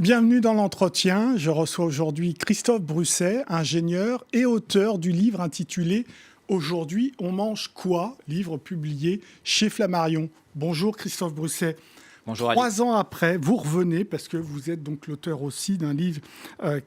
Bienvenue dans l'entretien. Je reçois aujourd'hui Christophe Brusset, ingénieur et auteur du livre intitulé « Aujourd'hui, on mange quoi ?», livre publié chez Flammarion. Bonjour Christophe Brusset. Bonjour Ali. 3 ans après, vous revenez parce que vous êtes donc l'auteur aussi d'un livre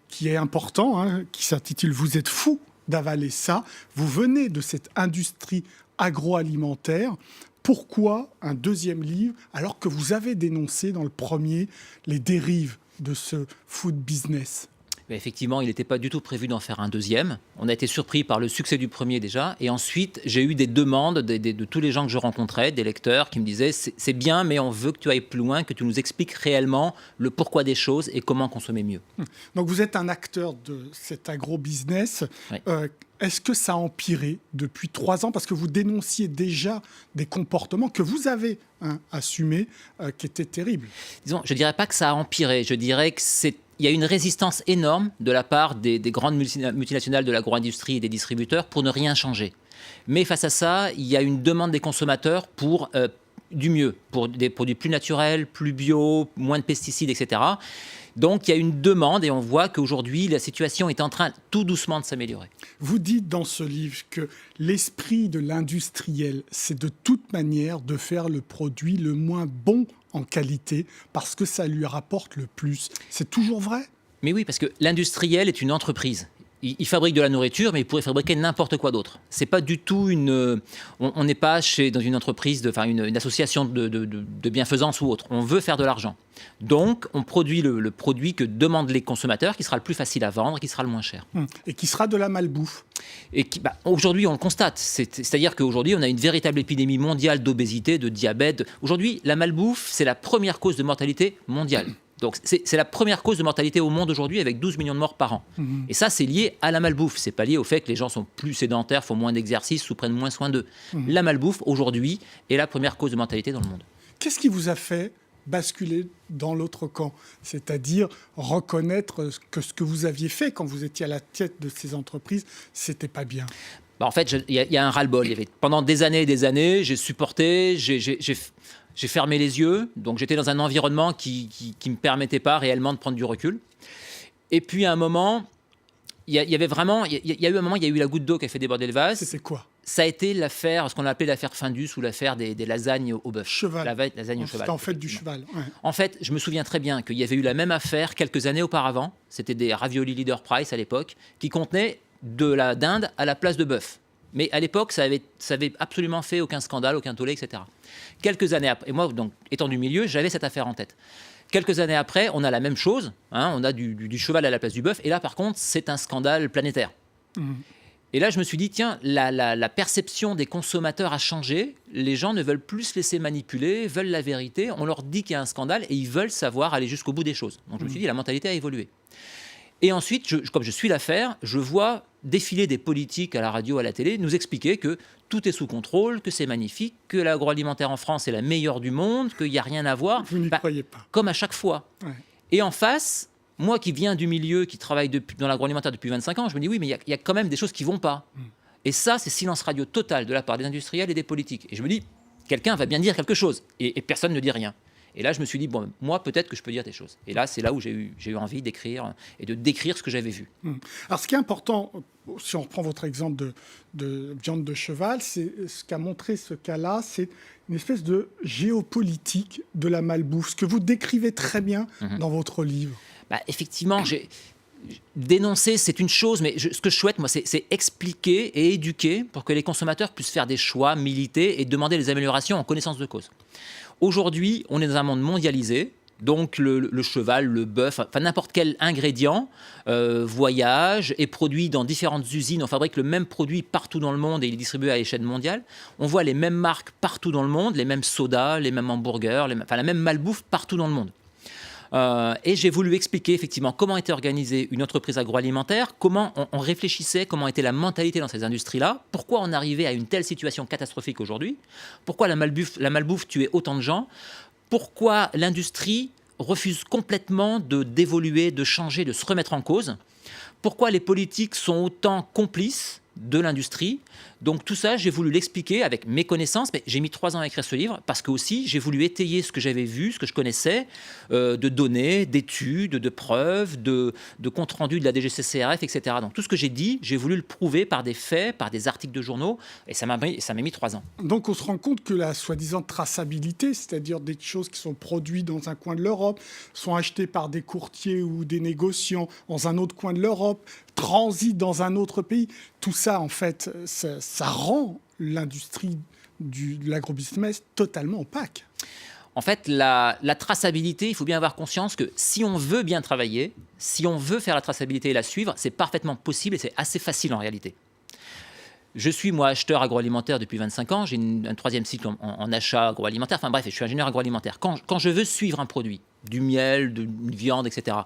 qui est important, qui s'intitule « Vous êtes fou d'avaler ça ». Vous venez de cette industrie agroalimentaire. Pourquoi un deuxième livre alors que vous avez dénoncé dans le premier les dérives de ce food business? Mais effectivement, il n'était pas du tout prévu d'en faire un deuxième. On a été surpris par le succès du premier déjà. Et ensuite, j'ai eu des demandes de tous les gens que je rencontrais, des lecteurs, qui me disaient « c'est bien, mais on veut que tu ailles plus loin, que tu nous expliques réellement le pourquoi des choses et comment consommer mieux. » Donc vous êtes un acteur de cet agro-business. Oui. Est-ce que ça a empiré depuis 3 ans? Parce que vous dénonciez déjà des comportements que vous avez assumés qui étaient terribles. Disons, je ne dirais pas que ça a empiré. Je dirais que il y a une résistance énorme de la part des grandes multinationales de l'agro-industrie et des distributeurs pour ne rien changer. Mais face à ça, il y a une demande des consommateurs pour du mieux, pour des produits plus naturels, plus bio, moins de pesticides, etc. Donc il y a une demande et on voit qu'aujourd'hui, la situation est en train tout doucement de s'améliorer. Vous dites dans ce livre que l'esprit de l'industriel, c'est de toute manière de faire le produit le moins bon en qualité parce que ça lui rapporte le plus. C'est toujours vrai? Mais oui, parce que l'industriel est une entreprise. Il fabrique de la nourriture, mais il pourrait fabriquer n'importe quoi d'autre. C'est pas du tout on n'est pas dans une entreprise, une association de bienfaisance ou autre. On veut faire de l'argent. Donc, on produit le produit que demandent les consommateurs, qui sera le plus facile à vendre, qui sera le moins cher. Et qui sera de la malbouffe. Et aujourd'hui, on le constate. C'est-à-dire qu'aujourd'hui, on a une véritable épidémie mondiale d'obésité, de diabète. Aujourd'hui, la malbouffe, c'est la première cause de mortalité mondiale. Donc, c'est la première cause de mortalité au monde aujourd'hui, avec 12 millions de morts par an. Et ça, c'est lié à la malbouffe. C'est pas lié au fait que les gens sont plus sédentaires, font moins d'exercice ou prennent moins soin d'eux. La malbouffe, aujourd'hui, est la première cause de mortalité dans le monde. Qu'est-ce qui vous a fait basculer dans l'autre camp, c'est-à-dire reconnaître que ce que vous aviez fait quand vous étiez à la tête de ces entreprises, c'était pas bien? En fait, il y a un ras-le-bol. Pendant des années, j'ai supporté, j'ai fermé les yeux, donc j'étais dans un environnement qui ne me permettait pas réellement de prendre du recul. Et puis à un moment, il y a eu la goutte d'eau qui a fait déborder le vase. C'était quoi? Ça a été l'affaire, ce qu'on a appelé l'affaire Findus ou l'affaire des lasagnes au bœuf. Cheval. Lasagne au cheval. C'était en fait du cheval. Ouais. En fait, je me souviens très bien qu'il y avait eu la même affaire quelques années auparavant. C'était des raviolis Leader Price à l'époque, qui contenaient de la dinde à la place de bœuf. Mais à l'époque, ça avait absolument fait aucun scandale, aucun tollé, etc. Quelques années après, et moi, donc, étant du milieu, j'avais cette affaire en tête. Quelques années après, on a la même chose, on a du cheval à la place du bœuf, et là, par contre, c'est un scandale planétaire. Et là, je me suis dit, tiens, la perception des consommateurs a changé, les gens ne veulent plus se laisser manipuler, veulent la vérité, on leur dit qu'il y a un scandale, et ils veulent savoir aller jusqu'au bout des choses. Donc je me suis dit, la mentalité a évolué. Et ensuite, comme je suis l'affaire, je vois défiler des politiques à la radio, à la télé, nous expliquer que tout est sous contrôle, que c'est magnifique, que l'agroalimentaire en France est la meilleure du monde, qu'il n'y a rien à voir. Vous n'y croyez pas. Comme à chaque fois. Ouais. Et en face, moi qui viens du milieu, qui travaille dans l'agroalimentaire depuis 25 ans, je me dis oui, mais il y a quand même des choses qui ne vont pas. Et ça, c'est silence radio total de la part des industriels et des politiques. Et je me dis, quelqu'un va bien dire quelque chose. Et personne ne dit rien. Et là, je me suis dit, bon, moi, peut-être que je peux dire des choses. Et là, c'est là où j'ai eu envie d'écrire et de décrire ce que j'avais vu. Alors, ce qui est important, si on reprend votre exemple de viande de cheval, c'est ce qu'a montré ce cas-là, c'est une espèce de géopolitique de la malbouffe, ce que vous décrivez très bien dans votre livre. Effectivement, dénoncer, c'est une chose, mais ce que je souhaite, moi, c'est expliquer et éduquer pour que les consommateurs puissent faire des choix, militer et demander des améliorations en connaissance de cause. Aujourd'hui, on est dans un monde mondialisé, donc le cheval, le bœuf, enfin n'importe quel ingrédient voyage, est produit dans différentes usines. On fabrique le même produit partout dans le monde et il est distribué à l'échelle mondiale. On voit les mêmes marques partout dans le monde, les mêmes sodas, les mêmes hamburgers, la même malbouffe partout dans le monde. Et j'ai voulu expliquer effectivement comment était organisée une entreprise agroalimentaire, comment on réfléchissait, comment était la mentalité dans ces industries-là, pourquoi on arrivait à une telle situation catastrophique aujourd'hui, pourquoi la malbouffe tuait autant de gens, pourquoi l'industrie refuse complètement d'évoluer, de changer, de se remettre en cause, pourquoi les politiques sont autant complices de l'industrie, Donc tout ça, j'ai voulu l'expliquer avec mes connaissances, mais j'ai mis 3 ans à écrire ce livre parce que aussi j'ai voulu étayer ce que j'avais vu, ce que je connaissais, de données, d'études, de preuves, de comptes rendus de la DGCCRF, etc. Donc tout ce que j'ai dit, j'ai voulu le prouver par des faits, par des articles de journaux, et ça m'a mis 3 ans. Donc on se rend compte que la soi-disant traçabilité, c'est-à-dire des choses qui sont produites dans un coin de l'Europe, sont achetées par des courtiers ou des négociants dans un autre coin de l'Europe, transitent dans un autre pays, tout ça, en fait, ça rend l'industrie de l'agrobusiness totalement opaque. En fait, la traçabilité, il faut bien avoir conscience que si on veut bien travailler, si on veut faire la traçabilité et la suivre, c'est parfaitement possible et c'est assez facile en réalité. Je suis, moi, acheteur agroalimentaire depuis 25 ans. J'ai un 3e cycle en achat agroalimentaire. Enfin bref, je suis ingénieur agroalimentaire. Quand je veux suivre un produit, du miel, de une viande, etc.,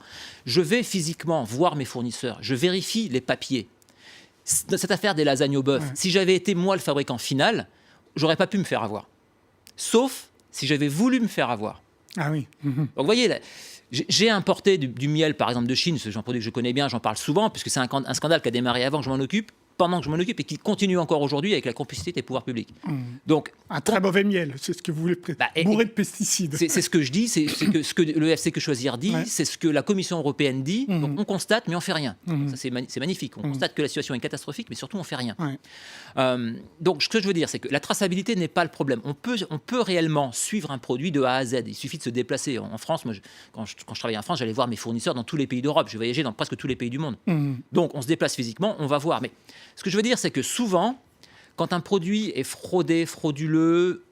je vais physiquement voir mes fournisseurs. Je vérifie les papiers. Cette affaire des lasagnes au bœuf, si j'avais été, moi, le fabricant final, j'aurais pas pu me faire avoir. Sauf si j'avais voulu me faire avoir. Ah oui. Donc vous voyez, là, j'ai importé du miel, par exemple, de Chine. C'est un produit que je connais bien, j'en parle souvent, puisque c'est un scandale qui a démarré avant que je m'en occupe, pendant que je m'en occupe, et qui continue encore aujourd'hui avec la complicité des pouvoirs publics. Donc, un très mauvais miel, c'est ce que vous voulez bourré de pesticides. C'est ce que je dis, c'est ce que le FC Que Choisir dit, c'est ce que la Commission européenne dit. Donc on constate, mais on fait rien. Ça, c'est magnifique. On constate que la situation est catastrophique, mais surtout on fait rien. Donc ce que je veux dire, c'est que la traçabilité n'est pas le problème. On peut réellement suivre un produit de A à Z. Il suffit de se déplacer. En France, moi, quand je travaillais en France, j'allais voir mes fournisseurs dans tous les pays d'Europe. Je voyageais dans presque tous les pays du monde. Donc on se déplace physiquement, on va voir. Mais ce que je veux dire, c'est que souvent, quand un produit est fraudé, frauduleux,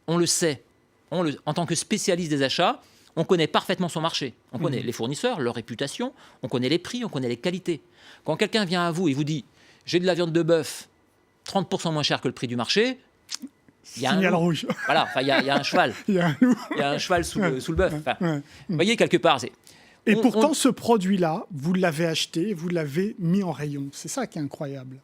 on le sait. En tant que spécialiste des achats, on connaît parfaitement son marché. On connaît les fournisseurs, leur réputation, on connaît les prix, on connaît les qualités. Quand quelqu'un vient à vous et vous dit « j'ai de la viande de bœuf 30% moins cher que le prix du marché », il y a signal un loup. Rouge. Voilà, il y a un cheval. Il y a un loup. Il y a un cheval sous le bœuf. Vous voyez, quelque part, c'est... Et pourtant, ce produit-là, vous l'avez acheté, vous l'avez mis en rayon. C'est ça qui est incroyable.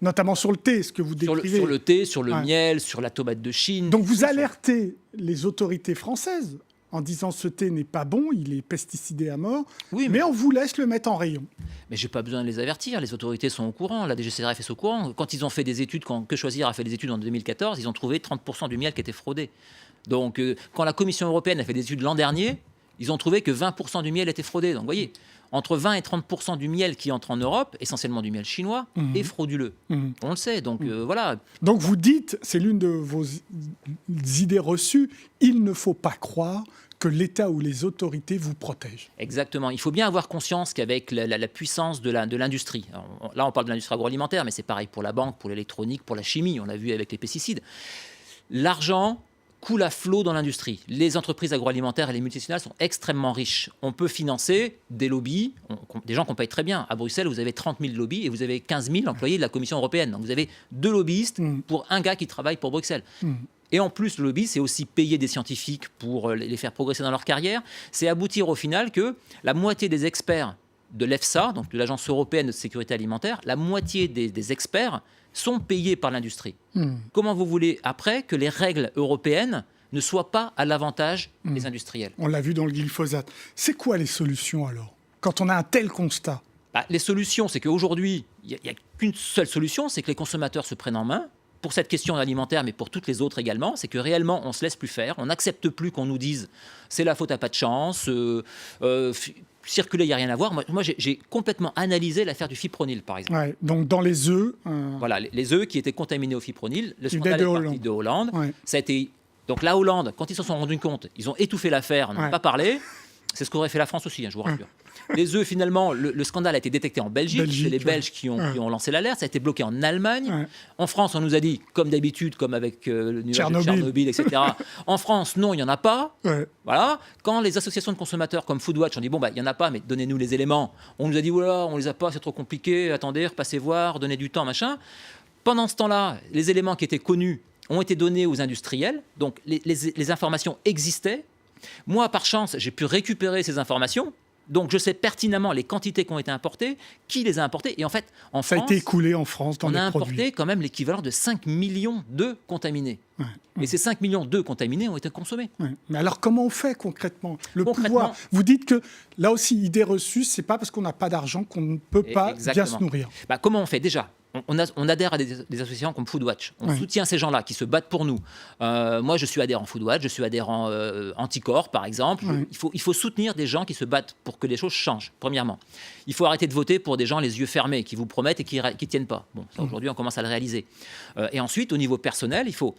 Notamment sur le thé, ce que vous décrivez. Sur le thé, sur le miel, sur la tomate de Chine. Donc vous alertez les autorités françaises en disant ce thé n'est pas bon, il est pesticidé à mort, mais on vous laisse le mettre en rayon. Mais j'ai pas besoin de les avertir, les autorités sont au courant, la DGCCRF est au courant. Quand ils ont fait des études, quand Que Choisir a fait des études en 2014, ils ont trouvé 30% du miel qui était fraudé. Donc quand la Commission européenne a fait des études l'an dernier, ils ont trouvé que 20% du miel était fraudé. Donc vous voyez, entre 20 et 30% du miel qui entre en Europe, essentiellement du miel chinois, est frauduleux. On le sait, donc voilà. Donc vous dites, c'est l'une de vos idées reçues, il ne faut pas croire que l'État ou les autorités vous protègent. Exactement. Il faut bien avoir conscience qu'avec la puissance de l'industrie, là on parle de l'industrie agroalimentaire, mais c'est pareil pour la banque, pour l'électronique, pour la chimie, on l'a vu avec les pesticides. L'argent coule à flot dans l'industrie. Les entreprises agroalimentaires et les multinationales sont extrêmement riches. On peut financer des lobbies, des gens qu'on paye très bien. À Bruxelles, vous avez 30 000 lobbies et vous avez 15 000 employés de la Commission européenne. Donc vous avez 2 lobbyistes pour un gars qui travaille pour Bruxelles. Et en plus, le lobby, c'est aussi payer des scientifiques pour les faire progresser dans leur carrière. C'est aboutir au final que la moitié des experts de l'EFSA, donc de l'Agence européenne de sécurité alimentaire, la moitié des experts sont payés par l'industrie. Comment vous voulez, après, que les règles européennes ne soient pas à l'avantage des industriels? On l'a vu dans le glyphosate. C'est quoi les solutions, alors, quand on a un tel constat? Les solutions, c'est qu'aujourd'hui, il n'y a qu'une seule solution, c'est que les consommateurs se prennent en main. Pour cette question alimentaire, mais pour toutes les autres également, c'est que réellement, on ne se laisse plus faire. On n'accepte plus qu'on nous dise « c'est la faute à pas de chance », circuler, il n'y a rien à voir. Moi j'ai complètement analysé l'affaire du fipronil, par exemple. Ouais, donc dans les œufs... Voilà, les œufs qui étaient contaminés au fipronil. Le scandale est parti de Hollande. Ça a été... Donc la Hollande, quand ils se sont rendus compte, ils ont étouffé l'affaire, n'ont pas parlé. C'est ce qu'aurait fait la France aussi, je vous rassure. Les œufs, finalement, le scandale a été détecté en Belgique. C'est les Belges qui ont lancé l'alerte. Ça a été bloqué en Allemagne. En France, on nous a dit, comme d'habitude, comme avec le nuage de Tchernobyl, etc. En France, non, il n'y en a pas. Voilà. Quand les associations de consommateurs comme Foodwatch ont dit, bon, il n'y en a pas, mais donnez-nous les éléments. On nous a dit, voilà, on les a pas, c'est trop compliqué. Attendez, repassez voir, donnez du temps, machin. Pendant ce temps-là, les éléments qui étaient connus ont été donnés aux industriels. Donc, les informations existaient. Moi, par chance, j'ai pu récupérer ces informations. Donc, je sais pertinemment les quantités qui ont été importées, qui les a importées. Et en fait, en France, ça a été écoulé en France dans les produits. On a importé quand même l'équivalent de 5 millions d'œufs contaminés. Et ces 5 millions d'œufs contaminés ont été consommés. Mais alors, comment on fait concrètement? Pouvoir, vous dites que, là aussi, idée reçue, c'est pas parce qu'on n'a pas d'argent qu'on ne peut pas bien se nourrir. Comment on fait? Déjà, on adhère à des associations comme Foodwatch. On Ouais. soutient ces gens-là qui se battent pour nous. Moi, je suis adhérent Foodwatch, je suis adhérent Anticorps, par exemple. Ouais. Il faut soutenir des gens qui se battent pour que les choses changent, premièrement. Il faut arrêter de voter pour des gens les yeux fermés, qui vous promettent et qui ne tiennent pas. Bon, ça, aujourd'hui, on commence à le réaliser. Et ensuite, au niveau personnel, il faut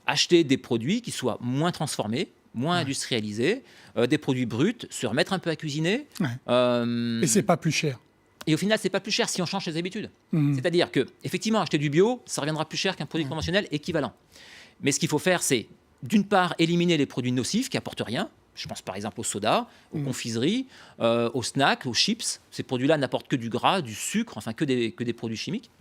acheter des produits qui soient moins transformés, moins industrialisés, des produits bruts, se remettre un peu à cuisiner. Ouais. Et c'est pas plus cher. Et au final, c'est pas plus cher si on change ses habitudes. Mhm. C'est-à-dire que, effectivement, acheter du bio, ça reviendra plus cher qu'un produit conventionnel équivalent. Mais ce qu'il faut faire, c'est d'une part éliminer les produits nocifs qui apportent rien. Je pense par exemple au soda, aux confiseries, aux snacks, aux chips. Ces produits-là n'apportent que du gras, du sucre, enfin que des produits chimiques.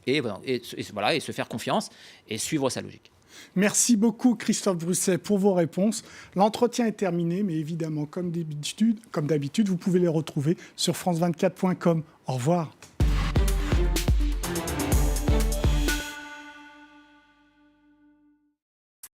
Et se faire confiance et suivre sa logique. Merci beaucoup Christophe Brusset pour vos réponses. L'entretien est terminé, mais évidemment, comme d'habitude, vous pouvez les retrouver sur france24.com. Au revoir.